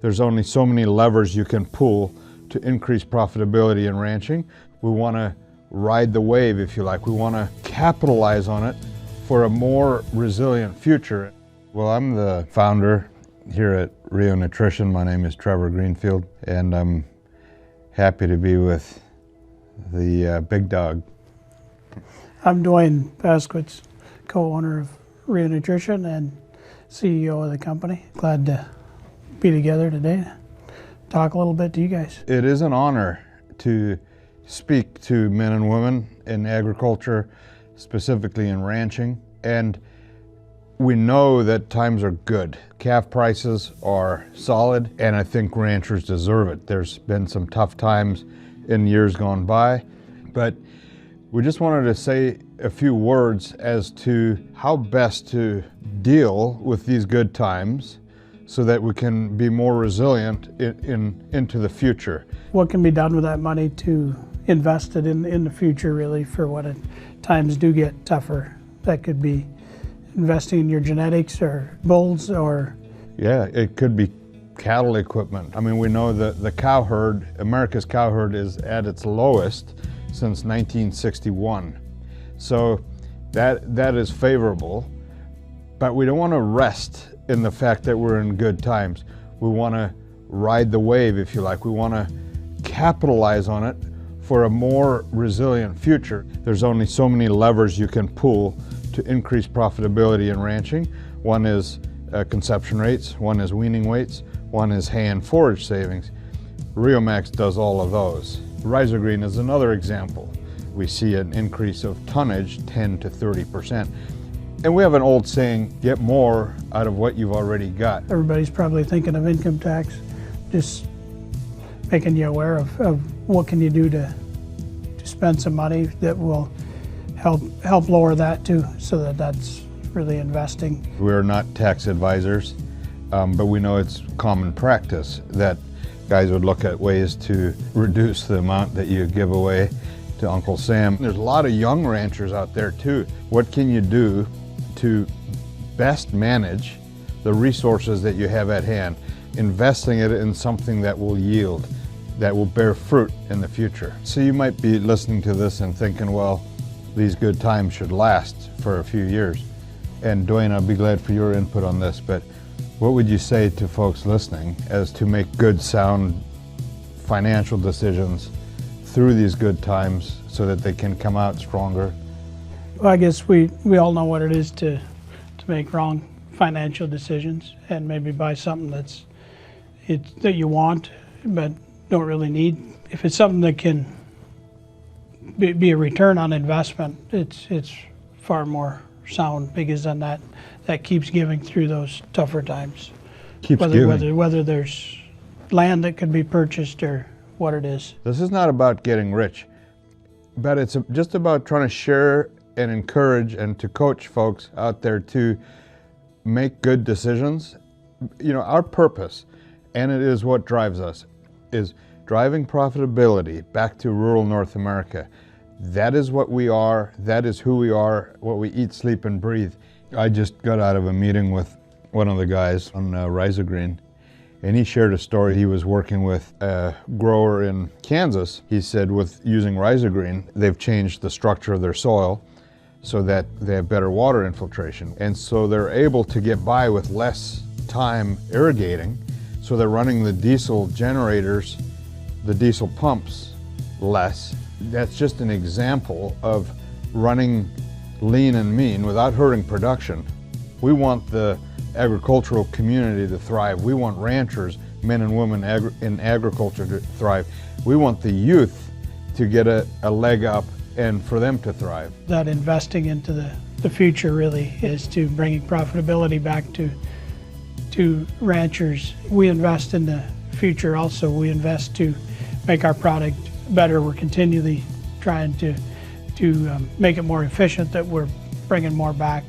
There's only so many levers you can pull to increase profitability in ranching. We want to ride the wave, if you like. We want to capitalize on it for a more resilient future. Well, I'm the founder here at Rio Nutrition. My name is Trevor Greenfield, and I'm happy to be with the big dog. I'm Duane Paskewitz, co-owner of Rio Nutrition and CEO of the company. Glad to be together today to talk a little bit to you guys. It is an honor to speak to men and women in agriculture, specifically in ranching. And we know that times are good. Calf prices are solid, and I think ranchers deserve it. There's been some tough times in years gone by, but we just wanted to say a few words as to how best to deal with these good times so that we can be more resilient into the future. What can be done with that money to invest it in the future, really, for when times do get tougher? That could be investing in your genetics or bulls or... Yeah, it could be cattle equipment. I mean, we know that the cow herd, America's cow herd, is at its lowest since 1961. So that is favorable, but we don't want to rest in the fact that we're in good times. We want to ride the wave, if you like. We want to capitalize on it for a more resilient future. There's only so many levers you can pull to increase profitability in ranching. One is conception rates, one is weaning weights, one is hay and forage savings. Riomax does all of those. Rhyzogreen is another example. We see an increase of tonnage 10 to 30%. And we have an old saying, get more out of what you've already got. Everybody's probably thinking of income tax, just making you aware of what can you do to spend some money that will help lower that too, so that's really investing. We're not tax advisors, but we know it's common practice that guys would look at ways to reduce the amount that you give away to Uncle Sam. There's a lot of young ranchers out there too. What can you do to best manage the resources that you have at hand, investing it in something that will yield, that will bear fruit in the future? So you might be listening to this and thinking, well, these good times should last for a few years. And Duane, I'll be glad for your input on this, but what would you say to folks listening as to make good, sound financial decisions through these good times so that they can come out stronger? Well, I guess we all know what it is to make wrong financial decisions and maybe buy something that you want but don't really need. If it's something that can be a return on investment, it's far more sound, because then that keeps giving through those tougher times. Whether there's land that could be purchased or what it is. This is not about getting rich, but it's just about trying to share and encourage and to coach folks out there to make good decisions. You know, our purpose, and it is what drives us, is driving profitability back to rural North America. That is what we are, that is who we are, what we eat, sleep, and breathe. I just got out of a meeting with one of the guys on Rhyzogreen, and he shared a story. He was working with a grower in Kansas. He said with using Rhyzogreen, they've changed the structure of their soil so that they have better water infiltration. And so they're able to get by with less time irrigating. So they're running the diesel generators, the diesel pumps less. That's just an example of running lean and mean without hurting production. We want the agricultural community to thrive. We want ranchers, men and women in agriculture, to thrive. We want the youth to get a leg up and for them to thrive. That investing into the future really is to bringing profitability back to ranchers. We invest in the future also. We invest to make our product better. We're continually trying to make it more efficient, that we're bringing more back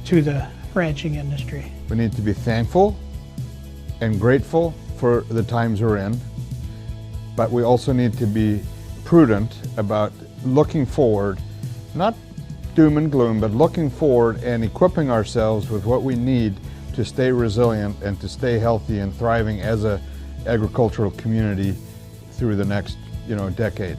to the ranching industry. We need to be thankful and grateful for the times we're in, but we also need to be prudent about looking forward, not doom and gloom, but looking forward and equipping ourselves with what we need to stay resilient and to stay healthy and thriving as a agricultural community through the next, decade.